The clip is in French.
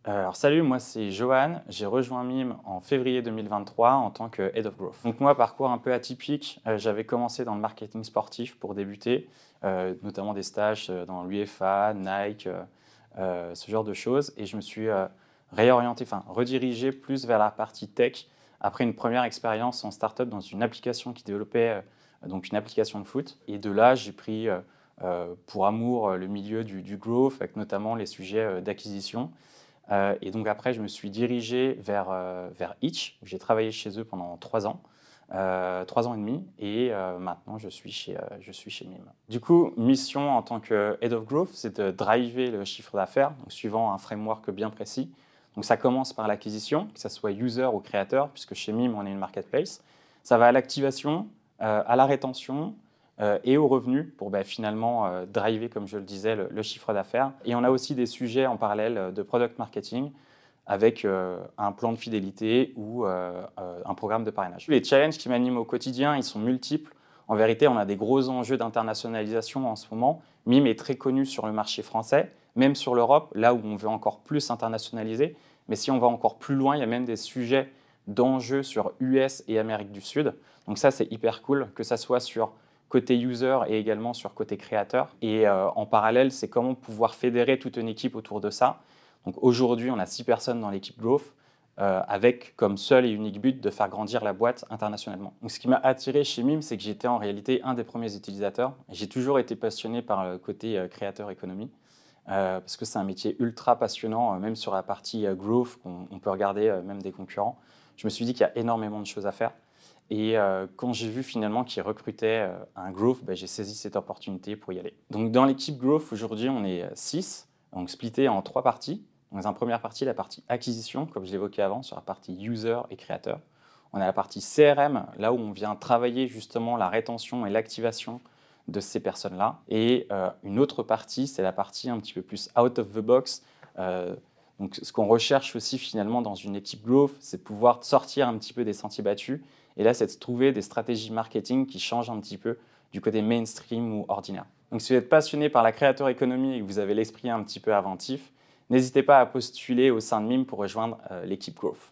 Alors salut, moi c'est Johan, j'ai rejoint Mime en février 2023 en tant que Head of Growth. Donc moi, parcours un peu atypique, j'avais commencé dans le marketing sportif pour débuter, notamment des stages dans l'UEFA, Nike, ce genre de choses, et je me suis réorienté, enfin redirigé plus vers la partie tech après une première expérience en startup dans une application qui développait donc une application de foot. Et de là, j'ai pris pour amour le milieu du growth, avec notamment les sujets d'acquisition. Et donc après, je me suis dirigé vers Itch. J'ai travaillé chez eux pendant 3 ans, 3 ans et demi, et maintenant je suis chez Mime. Du coup, mission en tant que Head of Growth, c'est de driver le chiffre d'affaires, donc suivant un framework bien précis. Donc ça commence par l'acquisition, que ce soit user ou créateur, puisque chez Mime, on est une marketplace. Ça va à l'activation, à la rétention, et aux revenus pour finalement driver, comme je le disais, le chiffre d'affaires. Et on a aussi des sujets en parallèle de product marketing avec un plan de fidélité ou un programme de parrainage. Les challenges qui m'animent au quotidien, ils sont multiples. En vérité, on a des gros enjeux d'internationalisation en ce moment. Mime est très connu sur le marché français, même sur l'Europe, là où on veut encore plus internationaliser. Mais si on va encore plus loin, il y a même des sujets d'enjeux sur US et Amérique du Sud. Donc ça, c'est hyper cool, que ça soit sur côté user et également sur côté créateur. Et en parallèle, c'est comment pouvoir fédérer toute une équipe autour de ça. Donc aujourd'hui, on a 6 personnes dans l'équipe Growth, avec comme seul et unique but de faire grandir la boîte internationalement. Donc ce qui m'a attiré chez Mime, c'est que j'étais en réalité un des premiers utilisateurs. J'ai toujours été passionné par le côté créateur économie, parce que c'est un métier ultra passionnant, même sur la partie Growth, on peut regarder même des concurrents. Je me suis dit qu'il y a énormément de choses à faire. Et quand j'ai vu finalement qu'ils recrutaient un Growth, j'ai saisi cette opportunité pour y aller. Donc dans l'équipe Growth, aujourd'hui, on est 6, donc splitté en 3 parties. Donc, dans la première partie, la partie acquisition, comme je l'évoquais avant, sur la partie user et créateur. On a la partie CRM, là où on vient travailler justement la rétention et l'activation de ces personnes-là. Et une autre partie, c'est la partie un petit peu plus out of the box. Donc ce qu'on recherche aussi finalement dans une équipe Growth, c'est de pouvoir sortir un petit peu des sentiers battus. Et là, c'est de trouver des stratégies marketing qui changent un petit peu du côté mainstream ou ordinaire. Donc si vous êtes passionné par la créateur économie et que vous avez l'esprit un petit peu inventif, n'hésitez pas à postuler au sein de Mime pour rejoindre l'équipe Growth.